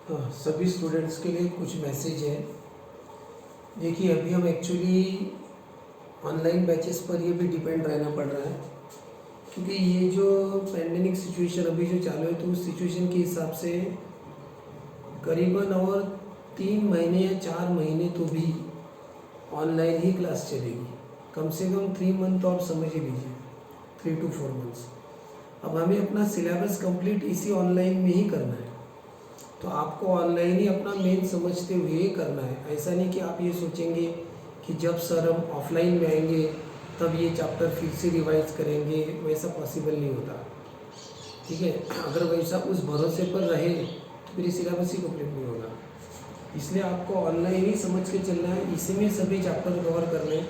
हाँ, सभी स्टूडेंट्स के लिए कुछ मैसेज है। देखिए, अभी हम एक्चुअली ऑनलाइन बैचेस पर ये भी डिपेंड रहना पड़ रहा है, क्योंकि ये जो पैंडेमिक सिचुएशन अभी जो चालू है, तो उस सिचुएशन के हिसाब से करीबन और 3 महीने या 4 महीने तो भी ऑनलाइन ही क्लास चलेगी। कम से कम 3 मंथ तो आप समझ ही लीजिए, 3 to 4 मंथ्स। अब हमें अपना सिलेबस कंप्लीट इसी ऑनलाइन में ही करना है, तो आपको ऑनलाइन ही अपना मेन समझते हुए ही करना है। ऐसा नहीं कि आप ये सोचेंगे कि जब सर हम ऑफलाइन में आएंगे तब ये चैप्टर फिर से रिवाइज करेंगे, वैसा पॉसिबल नहीं होता। ठीक है, अगर वैसा उस भरोसे पर रहे तो फिर सिलेबस ही कंप्लीट नहीं होगा। इसलिए आपको ऑनलाइन ही समझ के चलना है, इसी में सभी चैप्टर कवर करने हैं।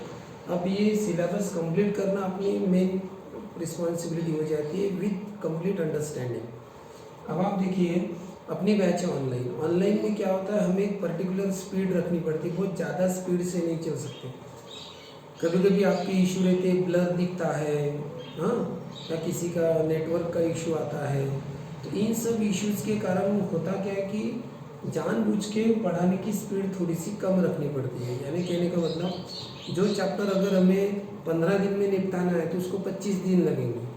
अब ये सिलेबस कंप्लीट करना अपनी मेन रिस्पॉन्सिबिलिटी हो जाती है विथ कंप्लीट अंडरस्टैंडिंग। अब आप देखिए, अपनी बैच है ऑनलाइन। ऑनलाइन में क्या होता है, हमें एक पर्टिकुलर स्पीड रखनी पड़ती है, बहुत ज़्यादा स्पीड से नहीं चल सकते। कभी कभी आपकी इशू रहते हैं, ब्लर दिखता है, हाँ, या किसी का नेटवर्क का इशू आता है। तो इन सब इश्यूज़ के कारण होता क्या है कि जानबूझ के पढ़ाने की स्पीड थोड़ी सी कम रखनी पड़ती है। यानी कहने का मतलब, जो चैप्टर अगर हमें 15 दिन में निपटाना है तो उसको 25 दिन लगेंगे।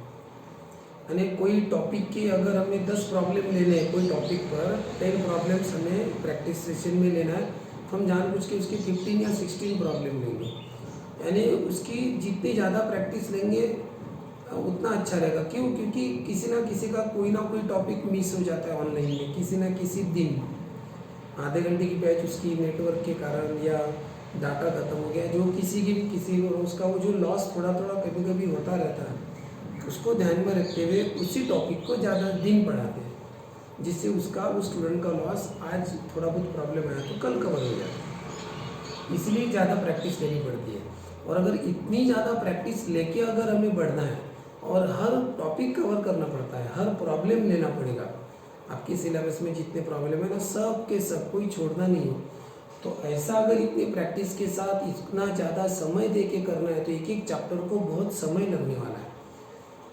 यानी कोई टॉपिक की अगर हमें 10 प्रॉब्लम लेने हैं, कोई टॉपिक पर 10 प्रॉब्लम्स हमें प्रैक्टिस सेशन में लेना है, तो हम जानबूझ के उसकी 15 या 16 प्रॉब्लम लेंगे। यानी उसकी जितनी ज़्यादा प्रैक्टिस लेंगे उतना अच्छा रहेगा। क्यों? क्योंकि किसी ना किसी का कोई ना कोई टॉपिक मिस हो जाता है ऑनलाइन में, किसी ना किसी दिन। आधे घंटे की बैच उसकी नेटवर्क के कारण या डाटा खत्म हो गया, जो किसी उसका वो जो लॉस थोड़ा थोड़ा कभी कभी होता रहता है, उसको ध्यान में रखते हुए उसी टॉपिक को ज़्यादा दिन पढ़ाते हैं, जिससे उस स्टूडेंट का लॉस आज थोड़ा बहुत प्रॉब्लम आया तो कल कवर हो जाता है। इसलिए ज़्यादा प्रैक्टिस लेनी पड़ती है। और अगर इतनी ज़्यादा प्रैक्टिस लेके अगर हमें बढ़ना है और हर टॉपिक कवर करना पड़ता है, हर प्रॉब्लम लेना पड़ेगा, आपके सिलेबस में जितने प्रॉब्लम है ना, सब के सब कोई छोड़ना नहीं है। तो ऐसा अगर इतनी प्रैक्टिस के साथ इतना ज़्यादा समय दे के करना है, तो एक एक चैप्टर को बहुत समय लगने वाला है।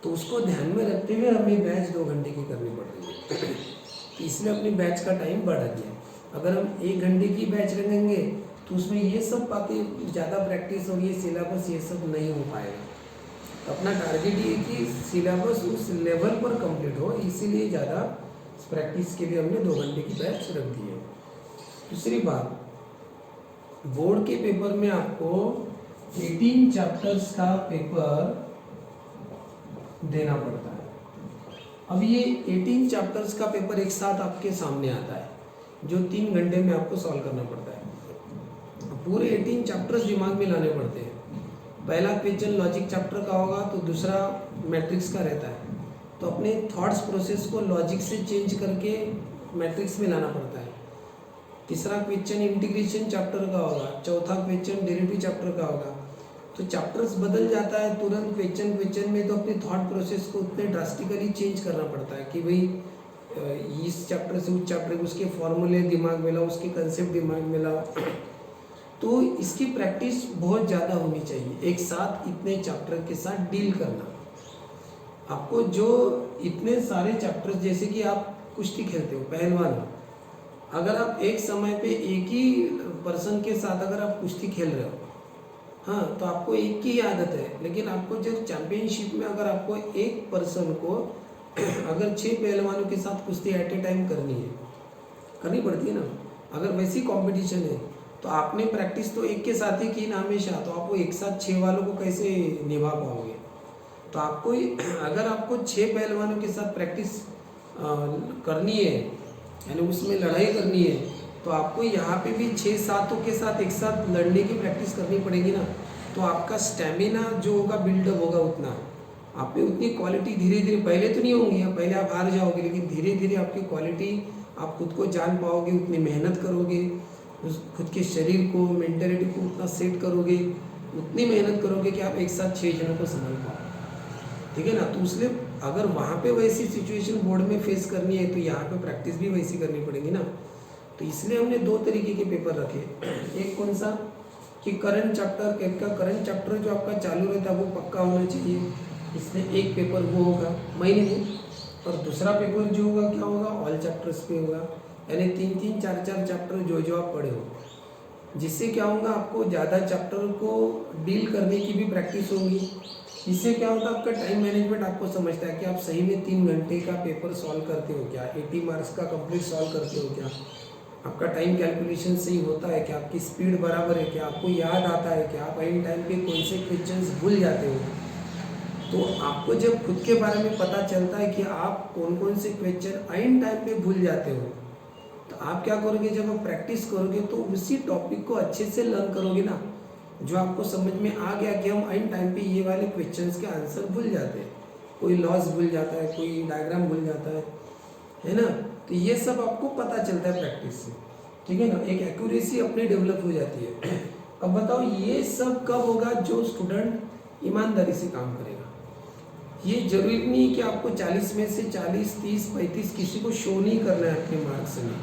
तो उसको ध्यान में रखते हुए हमें बैच 2 घंटे की करनी पड़ रही है। इसलिए अपनी बैच का टाइम बढ़ा दिया। अगर हम 1 घंटे की बैच रखेंगे तो उसमें ये सब बातें ज़्यादा प्रैक्टिस और ये सिलेबस ये सब नहीं हो पाएगा। तो अपना टारगेट ये कि सिलेबस उस लेवल पर कंप्लीट हो, इसीलिए ज़्यादा प्रैक्टिस के लिए हमने 2 घंटे की बैच रख दी है। दूसरी बात, बोर्ड के पेपर में आपको 18 चैप्टर्स का पेपर देना पड़ता है। अब ये 18 चैप्टर्स का पेपर एक साथ आपके सामने आता है, जो 3 घंटे में आपको सॉल्व करना पड़ता है। पूरे 18 चैप्टर्स दिमाग में लाने पड़ते हैं। पहला क्वेश्चन लॉजिक चैप्टर का होगा, तो दूसरा मैट्रिक्स का रहता है। तो अपने थॉट्स प्रोसेस को लॉजिक से चेंज करके मैट्रिक्स में लाना पड़ता है। तीसरा क्वेश्चन इंटीग्रेशन चैप्टर का होगा, चौथा क्वेश्चन डेरिवेटिव चैप्टर का होगा। तो चैप्टर्स बदल जाता है तुरंत, क्वेश्चन में तो अपनी थॉट प्रोसेस को उतने ड्रास्टिकली चेंज करना पड़ता है कि भाई इस चैप्टर से उस चैप्टर के उसके फॉर्मूले दिमाग में लाओ, उसके कंसेप्ट दिमाग में लाओ। तो इसकी प्रैक्टिस बहुत ज़्यादा होनी चाहिए, एक साथ इतने चैप्टर के साथ डील करना। आपको जो इतने सारे चैप्टर्स, जैसे कि आप कुश्ती खेलते हो, पहलवान, अगर आप एक समय पे एक ही पर्सन के साथ अगर आप कुश्ती खेल रहे हो, हाँ, तो आपको एक की ही आदत है। लेकिन आपको जब चैंपियनशिप में अगर आपको एक पर्सन को अगर 6 पहलवानों के साथ कुश्ती एट ए टाइम करनी पड़ती है ना। अगर वैसी कंपटीशन है तो आपने प्रैक्टिस तो एक के साथ ही की ना हमेशा, तो आप वो एक साथ 6 वालों को कैसे निभा पाओगे। तो आपको अगर आपको 6 पहलवानों के साथ प्रैक्टिस करनी है, यानी उसमें लड़ाई करनी है, तो आपको यहाँ पे भी 6-7 के साथ एक साथ लड़ने की प्रैक्टिस करनी पड़ेगी ना। तो आपका स्टेमिना जो होगा बिल्डअप होगा, उतना आप में उतनी क्वालिटी धीरे धीरे, पहले तो नहीं होंगी, पहले आप हार जाओगे, लेकिन धीरे धीरे आपकी क्वालिटी, आप खुद को जान पाओगे, उतनी मेहनत करोगे, उस खुद के शरीर को, मेंटलिटी को उतना सेट करोगे, उतनी मेहनत करोगे कि आप एक साथ 6 जनों को संभाल पाओ। ठीक है ना। तो इसलिए अगर वहाँ पे वैसी सिचुएशन बोर्ड में फेस करनी है, तो यहाँ पे प्रैक्टिस भी वैसी करनी पड़ेगी ना। तो इसलिए हमने 2 तरीके के पेपर रखे। एक कौन सा कि करंट चैप्टर, कैट का करंट चैप्टर जो आपका चालू रहता है वो पक्का होना चाहिए, इसलिए एक पेपर वो होगा महीने में। और दूसरा पेपर जो होगा क्या होगा, ऑल चैप्टर्स पे होगा, यानी 3-3 4-4 चैप्टर जो आप पढ़े हो, जिससे क्या होगा आपको ज़्यादा चैप्टर को डील करने की भी प्रैक्टिस होगी। इससे क्या होता है आपका टाइम मैनेजमेंट आपको समझता है कि आप सही में 3 घंटे का पेपर सॉल्व करते हो क्या, 80 मार्क्स का कंप्लीट सॉल्व करते हो क्या, आपका टाइम कैलकुलेशन सही होता है क्या, आपकी स्पीड बराबर है क्या, आपको याद आता है क्या, आप एंड टाइम पे कौन से क्वेश्चंस भूल जाते हो। तो आपको जब खुद के बारे में पता चलता है कि आप कौन कौन से क्वेश्चन एंड टाइम पे भूल जाते हो, तो आप क्या करोगे, जब आप प्रैक्टिस करोगे तो उसी टॉपिक को अच्छे से लर्न करोगे ना, जो आपको समझ में आ गया कि हम एंड टाइम पे ये वाले क्वेश्चंस के आंसर भूल जाते हैं, कोई लॉस भूल जाता है, कोई डायग्राम भूल जाता है ना। तो ये सब आपको पता चलता है प्रैक्टिस से, ठीक है ना, एक एक्यूरेसी अपनी डेवलप हो जाती है। अब बताओ ये सब कब होगा, जो स्टूडेंट ईमानदारी से काम करेगा। ये जरूरी नहीं कि आपको 40 में से 40, 30, 35 किसी को शो नहीं करना है अपने मार्क्स में,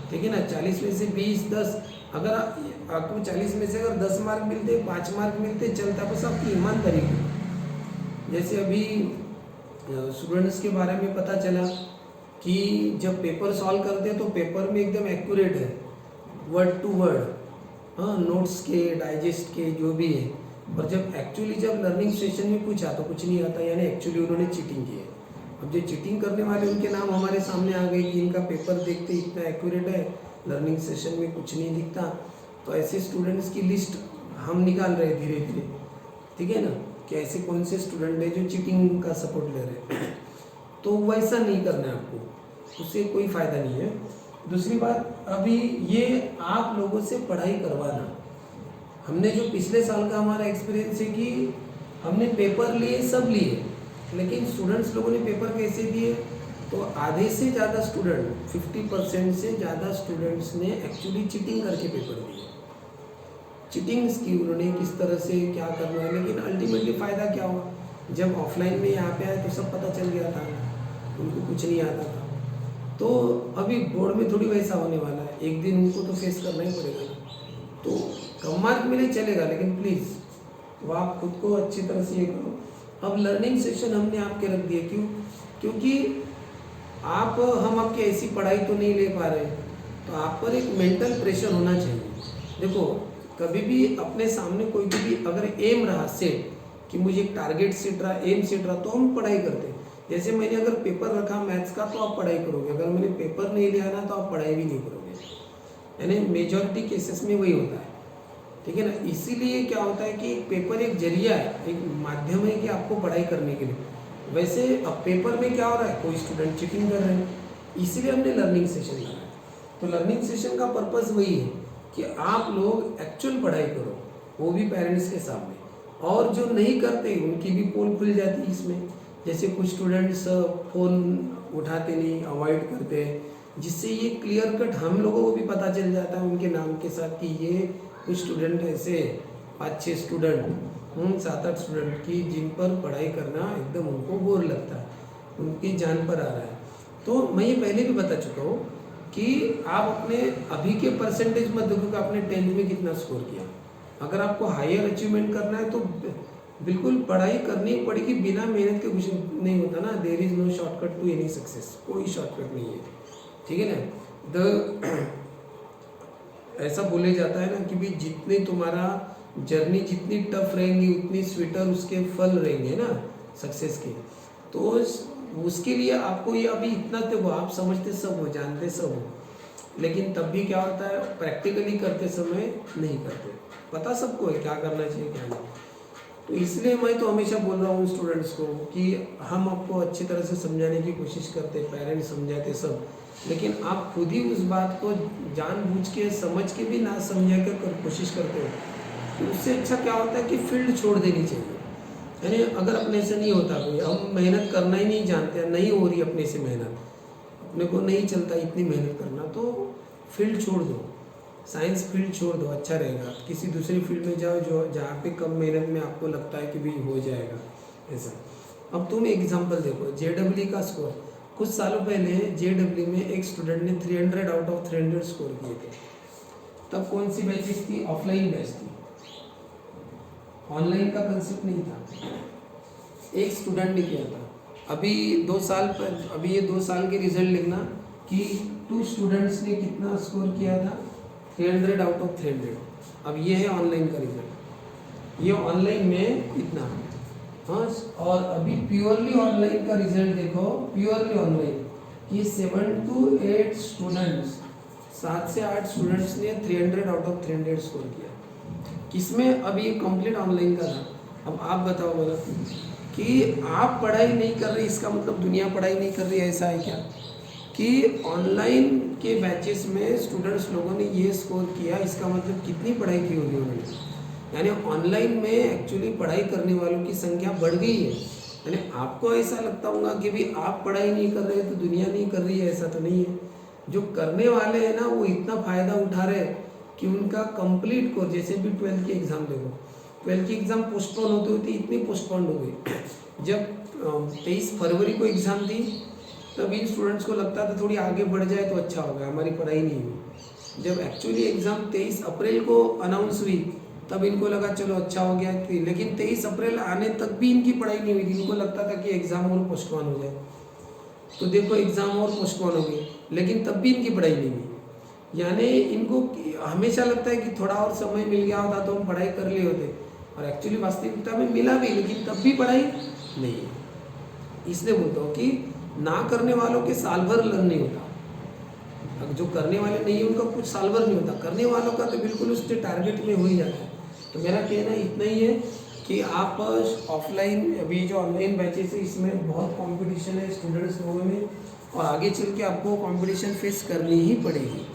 ठीक है ना। 40 में से 20, 10, अगर आपको 40 में से अगर 10 मार्क मिलते, 5 मार्क मिलते, चलता, बस आपकी ईमानदारी की। जैसे अभी स्टूडेंट्स के बारे में पता चला कि जब पेपर सॉल्व करते हैं तो पेपर में एकदम एक्यूरेट है, वर्ड टू वर्ड, हाँ, नोट्स के, डाइजेस्ट के, जो भी है। और जब एक्चुअली जब लर्निंग सेशन में पूछा तो कुछ नहीं आता, यानी एक्चुअली उन्होंने चीटिंग की है। अब जो चीटिंग करने वाले उनके नाम हमारे सामने आ गए कि इनका पेपर देखते इतना एक्यूरेट है, लर्निंग सेशन में कुछ नहीं दिखता। तो ऐसे स्टूडेंट्स की लिस्ट हम निकाल रहे हैं धीरे धीरे, ठीक है ना, कि ऐसे कौन से स्टूडेंट है जो चीटिंग का सपोर्ट ले रहे हैं। तो वैसा नहीं करना है आपको, उससे कोई फ़ायदा नहीं है। दूसरी बात, अभी ये आप लोगों से पढ़ाई करवाना, हमने जो पिछले साल का हमारा एक्सपीरियंस है कि हमने पेपर लिए, सब लिए, लेकिन स्टूडेंट्स लोगों ने पेपर कैसे दिए, तो आधे से ज़्यादा स्टूडेंट, 50% से ज़्यादा स्टूडेंट्स ने एक्चुअली चीटिंग करके पेपर दिए। चीटिंग्स की उन्होंने किस तरह से क्या करना है, लेकिन अल्टीमेटली फ़ायदा क्या हुआ, जब ऑफलाइन में यहाँ पे आए तो सब पता चल गया था, उनको कुछ नहीं आता था। तो अभी बोर्ड में थोड़ी वैसा होने वाला है, एक दिन उनको तो फेस करना ही पड़ेगा। तो कम मार्क मिले चलेगा, लेकिन प्लीज़ वो आप खुद को अच्छी तरह से ये करो। अब लर्निंग सेशन हमने आपके रख दिए, क्यों, क्योंकि हम आपकी ऐसी पढ़ाई तो नहीं ले पा रहे, तो आप पर एक मेंटल प्रेशर होना चाहिए। देखो, कभी भी अपने सामने कोई भी अगर एम रहा सेट, कि मुझे एक टारगेट सेट रहा, एम सेट रहा, तो हम पढ़ाई करते हैं। जैसे मैंने अगर पेपर रखा मैथ्स का तो आप पढ़ाई करोगे, अगर मैंने पेपर नहीं लिया ना तो आप पढ़ाई भी नहीं करोगे, यानी मेजॉरिटी केसेस में वही होता है, ठीक है ना। इसीलिए क्या होता है कि पेपर एक जरिया है, एक माध्यम है कि आपको पढ़ाई करने के लिए। वैसे अब पेपर में क्या हो रहा है, कोई स्टूडेंट चीटिंग कर रहे हैं, इसीलिए हमने लर्निंग सेशन लगाया। तो लर्निंग सेशन का पर्पस वही है कि आप लोग एक्चुअल पढ़ाई करो, वो भी पेरेंट्स के सामने, और जो नहीं करते उनकी भी पोल खुल जाती है इसमें। जैसे कुछ स्टूडेंट्स फ़ोन उठाते नहीं, अवॉइड करते हैं, जिससे ये क्लियर कट हम लोगों को भी पता चल जाता है उनके नाम के साथ कि ये कुछ स्टूडेंट ऐसे 5-6 स्टूडेंट, 7-8 स्टूडेंट की जिन पर पढ़ाई करना एकदम उनको बोर लगता है, उनकी जान पर आ रहा है। तो मैं ये पहले भी बता चुका हूँ कि आप अपने अभी के परसेंटेज मत देखो कि आपने 10th में कितना स्कोर किया। अगर आपको हायर अचीवमेंट करना है तो बिल्कुल पढ़ाई करनी पड़ेगी, बिना मेहनत के कुछ नहीं होता ना। There is no shortcut to any success, कोई शॉर्टकट नहीं है, ठीक है ना। ऐसा बोले जाता है ना कि भी जितने तुम्हारा जर्नी जितनी टफ रहेंगी उतनी स्वीटर उसके फल रहेंगे ना सक्सेस के। तो उसके लिए आपको ये अभी इतना तो आप समझते सब हो, जानते सब हो, लेकिन तब भी क्या होता है प्रैक्टिकली करते समय नहीं करते, पता सबको है क्या करना चाहिए क्या नहीं। तो इसलिए मैं तो हमेशा बोल रहा हूँ स्टूडेंट्स को कि हम आपको अच्छी तरह से समझाने की कोशिश करते, पेरेंट्स समझाते सब, लेकिन आप खुद ही उस बात को जानबूझ के समझ के भी ना समझा कर कोशिश करते हो, तो उससे अच्छा क्या होता है कि फील्ड छोड़ देनी चाहिए। यानी अगर अपने से नहीं होता कोई, हम मेहनत करना ही नहीं जानते, नहीं हो रही अपने से मेहनत, अपने को नहीं चलता इतनी मेहनत करना, तो फील्ड छोड़ दो, साइंस फील्ड छोड़ दो, अच्छा रहेगा। किसी दूसरी फील्ड में जाओ जो जहाँ पे कम मेहनत में आपको लगता है कि भी हो जाएगा ऐसा। अब तुम एग्जांपल देखो, JEE का स्कोर, कुछ सालों पहले JEE में एक स्टूडेंट ने 300 आउट ऑफ 300 स्कोर किए थे। तब कौन सी बैचेस थी, ऑफलाइन बैच थी, ऑनलाइन का कंसेप्ट नहीं था। एक स्टूडेंट ने किया था, अभी 2 साल पर, अभी ये 2 साल के रिजल्ट लिखना कि 2 स्टूडेंट्स ने कितना स्कोर किया था, 300 आउट ऑफ 300। अब ये है ऑनलाइन का रिजल्ट, ये ऑनलाइन में इतना। हाँ, और अभी प्योरली ऑनलाइन का रिजल्ट देखो, प्योरली ऑनलाइन कि 7 to 8 स्टूडेंट्स, 7 से 8 स्टूडेंट्स ने 300 आउट ऑफ 300 स्कोर किया। किसमें? अब ये कंप्लीट ऑनलाइन का था। अब आप बताओ मला कि आप पढ़ाई नहीं कर रहे, इसका मतलब दुनिया पढ़ाई नहीं कर रही, ऐसा है क्या? कि ऑनलाइन के बैचेस में स्टूडेंट्स लोगों ने ये स्कोर किया, इसका मतलब कितनी पढ़ाई की होगी उन्होंने। यानी ऑनलाइन में एक्चुअली पढ़ाई करने वालों की संख्या बढ़ गई है। यानी आपको ऐसा लगता होगा कि भाई आप पढ़ाई नहीं कर रहे तो दुनिया नहीं कर रही है, ऐसा तो नहीं है। जो करने वाले हैं ना, वो इतना फ़ायदा उठा रहे हैं कि उनका कंप्लीट कोर्स, जैसे भी 12th की एग्ज़ाम देखो, 12th की एग्ज़ाम पोस्टपोन होती होती इतनी पोस्टपोन हो गई। जब 23 फरवरी को एग्ज़ाम दी तब इन स्टूडेंट्स को लगता था थोड़ी आगे बढ़ जाए तो अच्छा होगा, हमारी पढ़ाई नहीं हुई। जब एक्चुअली एग्ज़ाम 23 अप्रैल को अनाउंस हुई तब इनको लगा चलो अच्छा हो गया, लेकिन 23 अप्रैल आने तक भी इनकी पढ़ाई नहीं हुई थी। इनको लगता था कि एग्ज़ाम और पोस्टपोन हो जाए, तो देखो एग्ज़ाम और पोस्टपोन हो गई, लेकिन तब भी इनकी पढ़ाई नहीं हुई। यानी इनको हमेशा लगता है कि थोड़ा और समय मिल गया होता तो हम पढ़ाई कर लिए होते, और एक्चुअली वास्तविकता में मिला भी, लेकिन तब भी पढ़ाई नहीं है। इसलिए बोलता हूँ कि ना करने वालों के साल भर लर्न नहीं होता। अब जो करने वाले नहीं है उनका कुछ साल भर नहीं होता, करने वालों का तो बिल्कुल उसके टारगेट में हो ही जाता है। तो मेरा कहना इतना ही है कि आप ऑफलाइन, अभी जो ऑनलाइन बैचेस है इसमें बहुत कंपटीशन है स्टूडेंट्स लोगों में, और आगे चल के आपको कंपटीशन फेस करनी ही पड़ेगी।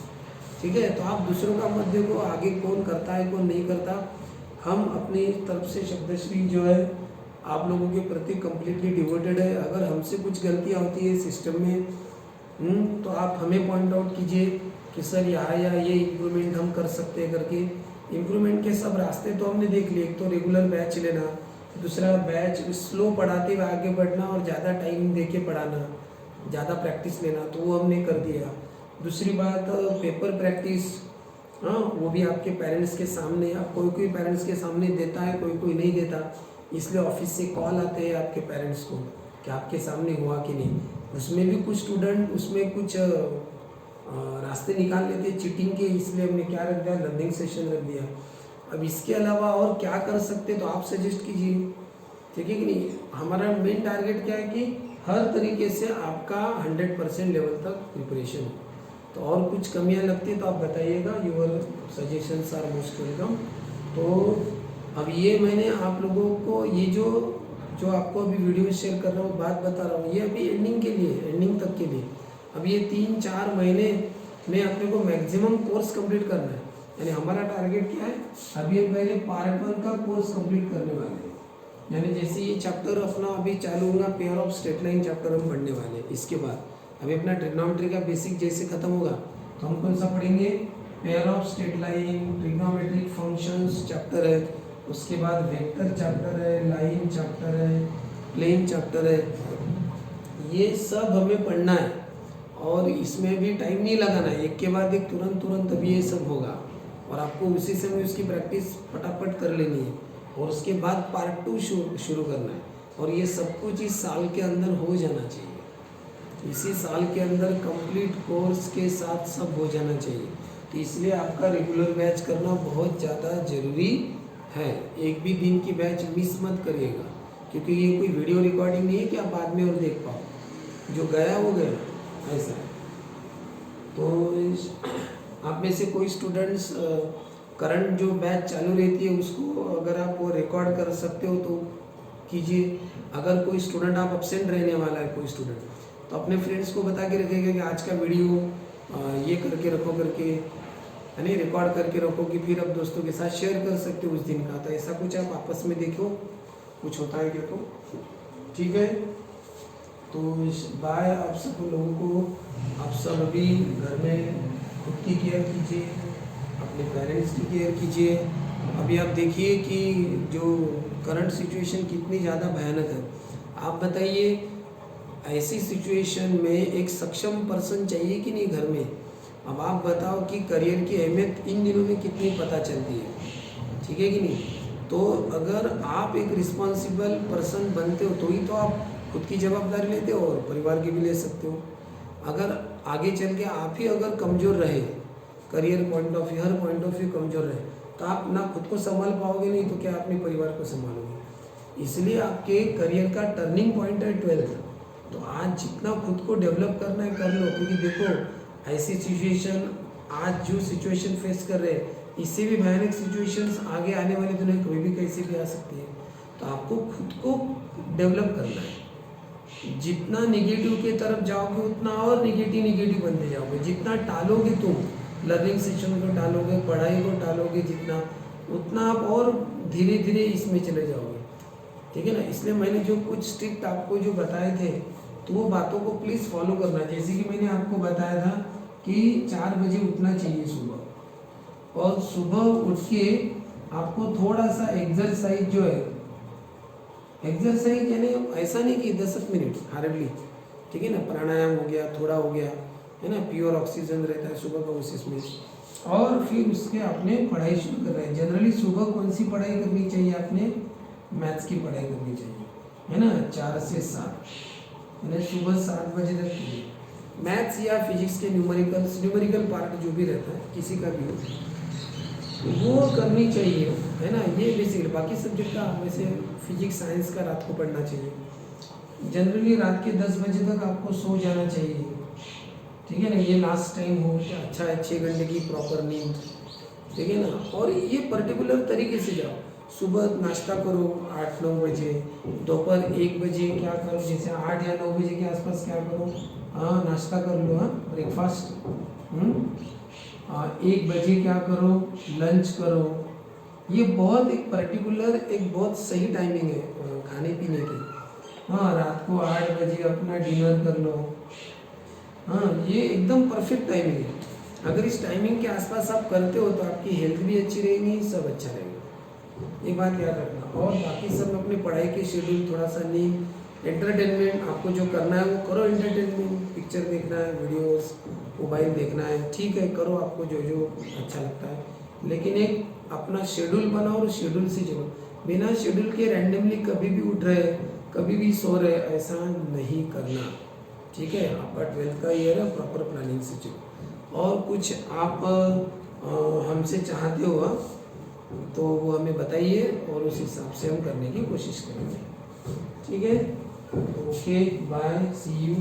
ठीक है, तो आप दूसरों का मत देखो आगे कौन करता है कौन नहीं करता। हम अपनी तरफ से शब्दश्री जो है आप लोगों के प्रति कम्प्लीटली डिवोटेड है। अगर हमसे कुछ गलतियाँ होती है सिस्टम में तो आप हमें पॉइंट आउट कीजिए कि सर यहाँ या ये इम्प्रूवमेंट हम कर सकते हैं करके। इम्प्रूवमेंट के सब रास्ते तो हमने देख लिए, एक तो रेगुलर बैच लेना, दूसरा बैच स्लो पढ़ाते हुए आगे बढ़ना और ज़्यादा टाइम दे के पढ़ाना, ज़्यादा प्रैक्टिस लेना, तो वो हमने कर दिया। दूसरी बात पेपर प्रैक्टिस, हाँ वो भी आपके पेरेंट्स के सामने। अब कोई कोई पेरेंट्स के सामने देता है, कोई कोई नहीं देता, इसलिए ऑफिस से कॉल आते हैं आपके पेरेंट्स को कि आपके सामने हुआ कि नहीं। उसमें भी कुछ स्टूडेंट उसमें कुछ रास्ते निकाल लेते हैं चीटिंग के, इसलिए हमने क्या रख दिया, लर्निंग सेशन रख दिया। अब इसके अलावा और क्या कर सकते तो आप सजेस्ट कीजिए, ठीक है कि नहीं। हमारा मेन टारगेट क्या है कि हर तरीके से आपका 100% लेवल तक प्रिपरेशन हो। तो और कुछ कमियां लगती है तो आप बताइएगा, your suggestions are most welcome. तो अब ये मैंने आप लोगों को ये जो आपको अभी वीडियो शेयर कर रहा हूँ, बात बता रहा हूँ, ये अभी एंडिंग के लिए, एंडिंग तक के लिए। अब ये 3-4 महीने में अपने को मैक्सिमम कोर्स कंप्लीट करना है। यानी हमारा टारगेट क्या है, अभी हम पहले पार्ट 1 का कोर्स कंप्लीट करने वाले हैं। यानी जैसे ये चैप्टर अपना अभी चालू होगा, pair of straight line chapter हम पढ़ने वाले हैं। इसके बाद अभी अपना ट्रिग्नोमेट्री का बेसिक जैसे खत्म होगा तो हम कौन सा पढ़ेंगे, pair of straight line, trigonometric functions chapter है, उसके बाद वेक्टर चैप्टर है, लाइन चैप्टर है, प्लेन चैप्टर है। ये सब हमें पढ़ना है और इसमें भी टाइम नहीं लगाना है, एक के बाद एक तुरंत अभी ये सब होगा और आपको उसी समय उसकी प्रैक्टिस फटाफट कर लेनी है और उसके बाद पार्ट 2 शुरू करना है। और ये सब कुछ इस साल के अंदर हो जाना चाहिए, इसी साल के अंदर कंप्लीट कोर्स के साथ सब हो जाना चाहिए। तो इसलिए आपका रेगुलर बैच करना बहुत ज़्यादा ज़रूरी है। एक भी दिन की बैच मिस मत करिएगा, क्योंकि ये कोई वीडियो रिकॉर्डिंग नहीं है कि आप बाद में और देख पाओ, जो गया वो गया, ऐसा है। तो आप में से कोई स्टूडेंट्स करंट जो बैच चालू रहती है उसको अगर आप वो रिकॉर्ड कर सकते हो तो कीजिए। अगर कोई स्टूडेंट आप अपसेंट रहने वाला है, कोई स्टूडेंट, तो अपने फ्रेंड्स को बता के रखिएगा कि आज का वीडियो ये करके रखो करके, यानी रिकॉर्ड करके रखो कि फिर आप दोस्तों के साथ शेयर कर सकते हो उस दिन का। तो ऐसा कुछ आप आपस में देखो कुछ होता है क्या, तो ठीक है। तो बाय आप सब लोगों को। आप सब अभी घर में खुद की केयर कीजिए, अपने पेरेंट्स की केयर कीजिए। अभी आप देखिए कि जो करंट सिचुएशन कितनी ज़्यादा भयानक है। आप बताइए ऐसी सिचुएशन में एक सक्षम पर्सन चाहिए कि नहीं घर में। अब आप बताओ कि करियर की अहमियत इन दिनों में कितनी पता चलती है, ठीक है कि नहीं। तो अगर आप एक रिस्पॉन्सिबल पर्सन बनते हो तो ही तो आप खुद की जवाबदारी लेते हो और परिवार की भी ले सकते हो। अगर आगे चल के आप ही अगर कमज़ोर रहे, career point of view, her point of view कमज़ोर रहे, तो आप ना खुद को संभाल पाओगे, नहीं तो क्या अपने परिवार को संभालोगे। इसलिए आपके करियर का टर्निंग पॉइंट है 12th। तो आज जितना खुद को डेवलप करना है कर लो, क्योंकि देखो ऐसी सिचुएशन, आज जो सिचुएशन फेस कर रहे हैं, इससे भी भयानक सिचुएशंस आगे आने वाले दिनों में कोई भी कैसे भी आ सकती है। तो आपको खुद को डेवलप करना है। जितना निगेटिव के तरफ जाओगे उतना और निगेटिव बनते जाओगे। जितना टालोगे तुम, लर्निंग सेशन को टालोगे, पढ़ाई को टालोगे जितना, उतना आप और धीरे धीरे इसमें चले जाओगे। ठीक है ना। इसलिए मैंने जो कुछ स्ट्रिक्ट आपको जो बताए थे, तो वो बातों को प्लीज़ फॉलो करना। जैसे कि मैंने आपको बताया था कि 4 बजे उठना चाहिए सुबह, और सुबह उठ के आपको थोड़ा सा एक्सरसाइज जो है, एक्सरसाइज यानी ऐसा नहीं कि 10 मिनट हार्डली, ठीक है ना, प्राणायाम हो गया, थोड़ा हो गया, है ना, प्योर ऑक्सीजन रहता है सुबह का उसमें, और फिर उसके आपने पढ़ाई शुरू कर रहे हैं। जनरली सुबह कौन सी पढ़ाई करनी चाहिए, आपने मैथ्स की पढ़ाई करनी चाहिए, है ना, 4 से 7, यानी सुबह 7 बजे तक की मैथ्स या फिजिक्स के न्यूमेरिकल पार्ट जो भी रहता है किसी का भी हो, वो करनी चाहिए, है ना। ये बेसिकली बाकी सब्जेक्ट का वैसे फिजिक्स साइंस का रात को पढ़ना चाहिए। जनरली रात के 10 बजे तक आपको सो जाना चाहिए, ठीक है ना। ये लास्ट टाइम हो, अच्छा है 6 घंटे की प्रॉपर नींद, ठीक है ना। और ये पर्टिकुलर तरीके से जाओ। सुबह नाश्ता करो 8-9 बजे, दोपहर 1 बजे क्या करो, जैसे 8 या 9 बजे के आसपास क्या करो, हाँ नाश्ता कर लो, हाँ ब्रेकफास्ट। 1 बजे क्या करो, लंच करो। ये बहुत एक पर्टिकुलर, एक बहुत सही टाइमिंग है खाने पीने की। हाँ रात को 8 बजे अपना डिनर कर लो। हाँ ये एकदम परफेक्ट टाइमिंग है। अगर इस टाइमिंग के आसपास आप करते हो तो आपकी हेल्थ भी अच्छी रहेगी, सब अच्छा रहेगा, ये बात याद रखना। और बाकी सब अपने पढ़ाई के शेड्यूल, थोड़ा सा नींद, एंटरटेनमेंट, आपको जो करना है वो करो। एंटरटेनमेंट, पिक्चर देखना है, वीडियोस, मोबाइल देखना है, ठीक है करो, आपको जो जो अच्छा लगता है, लेकिन एक अपना शेड्यूल बनाओ और शेड्यूल से चलो। बिना शेड्यूल के रैंडमली कभी भी उठ रहे, कभी भी सो रहे, ऐसा नहीं करना, ठीक है। आपका 12th का ईयर है, प्रॉपर प्लानिंग से चलो। और कुछ आप हमसे चाहते हो तो वो हमें बताइए, और उस हिसाब से हम करने की कोशिश करेंगे, ठीक है। Okay bye, see you.